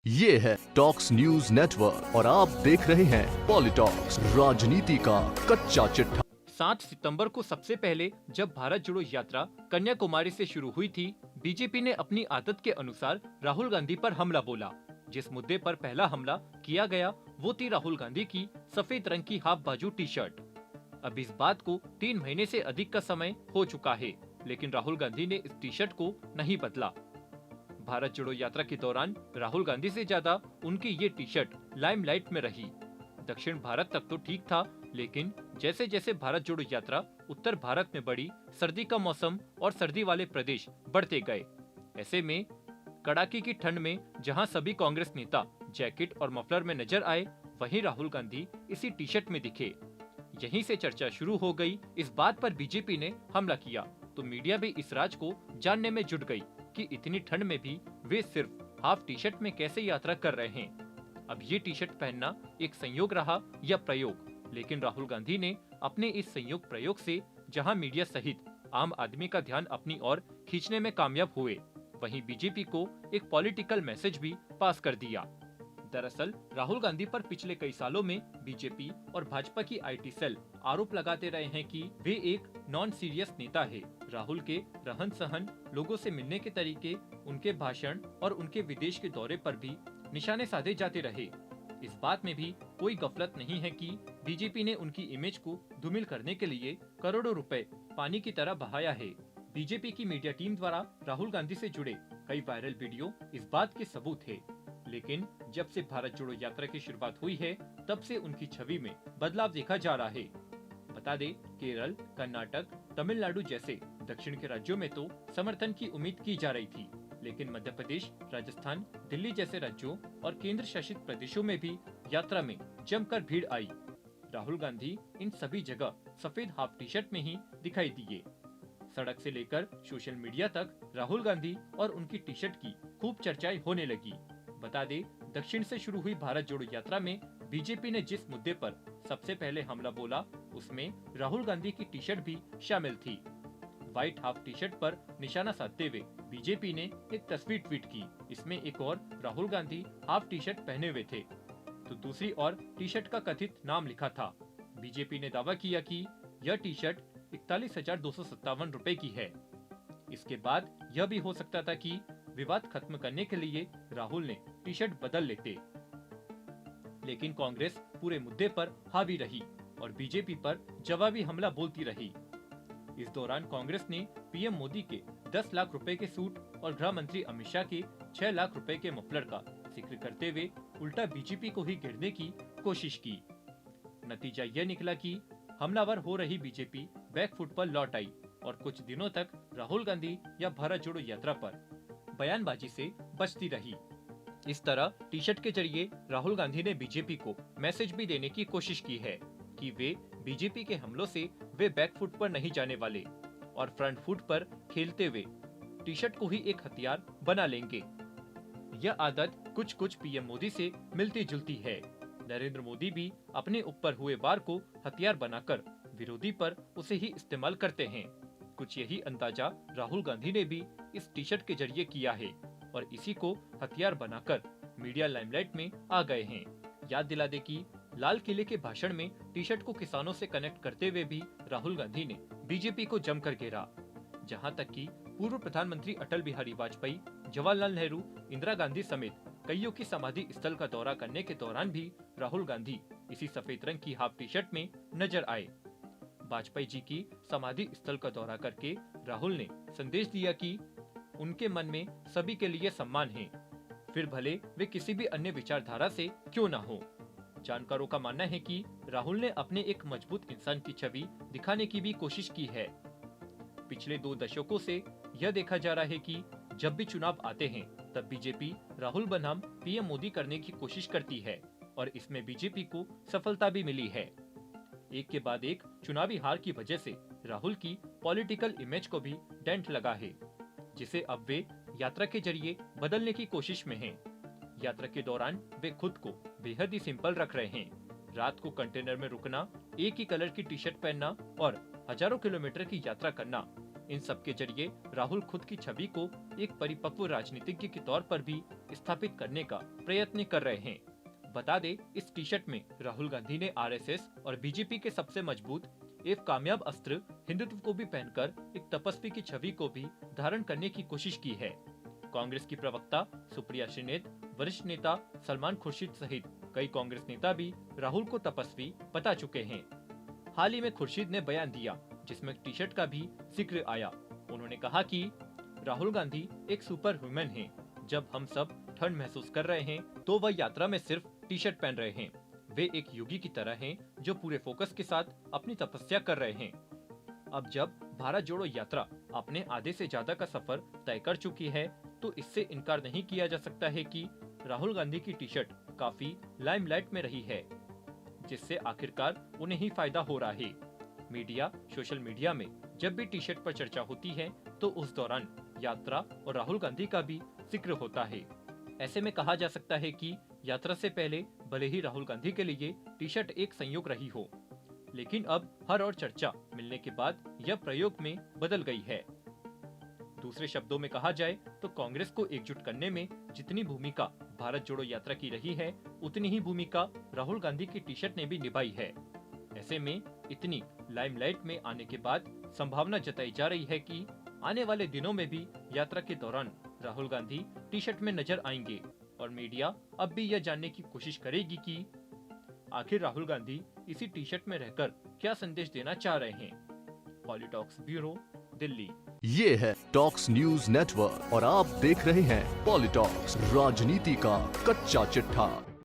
ये है talks news network और आप देख रहे हैं पॉलिटॉक्स, राजनीति का कच्चा चिट्ठा। 7 सितंबर को सबसे पहले जब भारत जोड़ो यात्रा कन्याकुमारी से शुरू हुई थी, बीजेपी ने अपनी आदत के अनुसार राहुल गांधी पर हमला बोला। जिस मुद्दे पर पहला हमला किया गया वो थी राहुल गांधी की सफेद रंग की हाफ बाजू टी शर्ट। अब इस बात को 3 महीने से अधिक का समय हो चुका है, लेकिन राहुल गांधी ने इस टी शर्ट को नहीं बदला। भारत जोड़ो यात्रा के दौरान राहुल गांधी से ज्यादा उनकी ये टी शर्ट लाइमलाइट में रही। दक्षिण भारत तक तो ठीक था, लेकिन जैसे जैसे भारत जोड़ो यात्रा उत्तर भारत में बढ़ी, सर्दी का मौसम और सर्दी वाले प्रदेश बढ़ते गए। ऐसे में कड़ाके की ठंड में जहां सभी कांग्रेस नेता जैकेट और मफलर में नजर आए, वहीं राहुल गांधी इसी टी शर्ट में दिखे। यहीं से चर्चा शुरू हो गई। इस बात पर बीजेपी ने हमला किया तो मीडिया भी इस राज को जानने में जुट गई कि इतनी ठंड में भी वे सिर्फ हाफ टी शर्ट में कैसे यात्रा कर रहे हैं। अब ये टी शर्ट पहनना एक संयोग रहा या प्रयोग, लेकिन राहुल गांधी ने अपने इस संयोग प्रयोग से जहां मीडिया सहित आम आदमी का ध्यान अपनी ओर खींचने में कामयाब हुए, वहीं बीजेपी को एक पॉलिटिकल मैसेज भी पास कर दिया। दरअसल राहुल गांधी पर पिछले कई सालों में बीजेपी और भाजपा की आईटी सेल आरोप लगाते रहे हैं कि वे एक नॉन सीरियस नेता है। राहुल के रहन सहन, लोगों से मिलने के तरीके, उनके भाषण और उनके विदेश के दौरे पर भी निशाने साधे जाते रहे। इस बात में भी कोई गफलत नहीं है कि बीजेपी ने उनकी इमेज को धूमिल करने के लिए करोड़ों रुपए पानी की तरह बहाया है। बीजेपी की मीडिया टीम द्वारा राहुल गांधी से जुड़े कई वायरल वीडियो इस बात के सबूत है। लेकिन जब से भारत जोड़ो यात्रा की शुरुआत हुई है, तब से उनकी छवि में बदलाव देखा जा रहा है। बता दें, केरल, कर्नाटक, तमिलनाडु जैसे दक्षिण के राज्यों में तो समर्थन की उम्मीद की जा रही थी, लेकिन मध्य प्रदेश, राजस्थान, दिल्ली जैसे राज्यों और केंद्र शासित प्रदेशों में भी यात्रा में जमकर भीड़ आई। राहुल गांधी इन सभी जगह सफेद हाफ टी शर्ट में ही दिखाई दिए। सड़क से लेकर सोशल मीडिया तक राहुल गांधी और उनकी टी शर्ट की खूब चर्चाएं होने लगी। बता दें, दक्षिण से शुरू हुई भारत जोड़ो यात्रा में बीजेपी ने जिस मुद्दे पर सबसे पहले हमला बोला, उसमें राहुल गांधी की टी शर्ट भी शामिल थी। व्हाइट हाफ टी शर्ट पर निशाना साधते हुए बीजेपी ने एक तस्वीर ट्वीट की। इसमें एक और Rahul Gandhi half T shirt पहने हुए थे, तो दूसरी ओर टी शर्ट का कथित नाम लिखा था। बीजेपी ने दावा किया कि यह टी शर्ट 41,257 रुपए की है। इसके बाद यह भी हो सकता था कि विवाद खत्म करने के लिए राहुल ने टी शर्ट बदल लेते, लेकिन कांग्रेस पूरे मुद्दे पर हावी रही और बीजेपी पर जवाबी हमला बोलती रही। इस दौरान कांग्रेस ने पीएम मोदी के 10 लाख रुपए के सूट और गृह मंत्री अमित शाह के 6 लाख रुपए के मफलर का जिक्र करते हुए उल्टा बीजेपी को ही घेरने की कोशिश की। नतीजा यह निकला कि हमलावर हो रही बीजेपी बैकफुट पर लौट आई और कुछ दिनों तक राहुल गांधी या भारत जोड़ो यात्रा पर बयानबाजी से बचती रही। इस तरह टी शर्ट के जरिए राहुल गांधी ने बीजेपी को मैसेज भी देने की कोशिश की है कि वे बीजेपी के हमलों से वे बैकफुट पर नहीं जाने वाले और फ्रंट फुट पर खेलते हुए टी शर्ट को ही एक हथियार बना लेंगे। यह आदत कुछ कुछ पीएम मोदी से मिलती जुलती है। नरेंद्र मोदी भी अपने ऊपर हुए वार को हथियार बनाकर विरोधी पर उसे ही इस्तेमाल करते हैं। कुछ यही अंदाजा राहुल गांधी ने भी इस टी शर्ट के जरिए किया है और इसी को हथियार बनाकर मीडिया लाइमलाइट में आ गए हैं। याद दिला दे कि लाल किले के भाषण में टी शर्ट को किसानों से कनेक्ट करते हुए भी राहुल गांधी ने बीजेपी को जमकर घेरा। जहां तक कि पूर्व प्रधानमंत्री अटल बिहारी वाजपेयी, जवाहरलाल नेहरू, इंदिरा गांधी समेत कईयों की समाधि स्थल का दौरा करने के दौरान भी राहुल गांधी इसी सफेद रंग की हाफ टी शर्ट में नजर आए। वाजपेयी जी की समाधि स्थल का दौरा करके राहुल ने संदेश दिया कि उनके मन में सभी के लिए सम्मान है, फिर भले वे किसी भी अन्य विचारधारा से क्यों ना हो। जानकारों का मानना है कि राहुल ने अपने एक मजबूत इंसान की छवि दिखाने की भी कोशिश की है। पिछले 2 दशकों से यह देखा जा रहा है कि जब भी चुनाव आते हैं, तब बीजेपी राहुल बनाम पीएम मोदी करने की कोशिश करती है और इसमें बीजेपी को सफलता भी मिली है। एक के बाद एक चुनावी हार की वजह से राहुल की पॉलिटिकल इमेज को भी डेंट लगा है, जिसे अब वे यात्रा के जरिए बदलने की कोशिश में हैं। यात्रा के दौरान वे खुद को बेहद ही सिंपल रख रहे हैं। रात को कंटेनर में रुकना, एक ही कलर की टी शर्ट पहनना और हजारों किलोमीटर की यात्रा करना, इन सब के जरिए राहुल खुद की छवि को एक परिपक्व राजनीतिज्ञ के तौर पर भी स्थापित करने का प्रयत्न कर रहे हैं। बता दे, इस टी शर्ट में राहुल गांधी ने आरएसएस और बीजेपी के सबसे मजबूत एवं कामयाब अस्त्र हिंदुत्व को भी पहनकर एक तपस्वी की छवि को भी धारण करने की कोशिश की है। कांग्रेस की प्रवक्ता सुप्रिया श्रीनेत, वरिष्ठ नेता सलमान खुर्शीद सहित कई कांग्रेस नेता भी राहुल को तपस्वी बता चुके हैं। हाल ही में खुर्शीद ने बयान दिया जिसमें टी शर्ट का भी जिक्र आया। उन्होंने कहा कि राहुल गांधी एक सुपर ह्यूमन है। जब हम सब ठंड महसूस कर रहे हैं तो वह यात्रा में सिर्फ टी शर्ट पहन रहे हैं। वे एक योगी की तरह हैं जो पूरे फोकस के साथ अपनी तपस्या कर रहे हैं। अब जब भारत जोड़ो यात्रा अपने आधे से ज्यादा का सफर तय कर चुकी है तो इससे इनकार नहीं किया जा सकता है कि राहुल गांधी की टी शर्ट काफी लाइमलाइट में रही है, जिससे आखिरकार उन्हें ही फायदा हो रहा है। मीडिया, सोशल मीडिया में जब भी टी शर्ट पर चर्चा होती है तो उस दौरान यात्रा और राहुल गांधी का भी जिक्र होता है। ऐसे में कहा जा सकता है कि यात्रा से पहले भले ही राहुल गांधी के लिए टी शर्ट एक संयोग रही हो, लेकिन अब हर और चर्चा मिलने के बाद यह प्रयोग में बदल गई है। दूसरे शब्दों में कहा जाए तो कांग्रेस को एकजुट करने में जितनी भूमिका भारत जोड़ो यात्रा की रही है, उतनी ही भूमिका राहुल गांधी की टी शर्ट ने भी निभाई है। ऐसे में इतनी लाइमलाइट में आने के बाद संभावना जताई जा रही है कि आने वाले दिनों में भी यात्रा के दौरान राहुल गांधी टी शर्ट में नजर आएंगे और मीडिया अब भी यह जानने की कोशिश करेगी कि आखिर राहुल गांधी इसी टी शर्ट में रहकर क्या संदेश देना चाह रहे हैं। पॉलिटॉक्स ब्यूरो, दिल्ली। ये है टॉक्स न्यूज नेटवर्क और आप देख रहे हैं पॉलिटॉक्स, राजनीति का कच्चा चिट्ठा।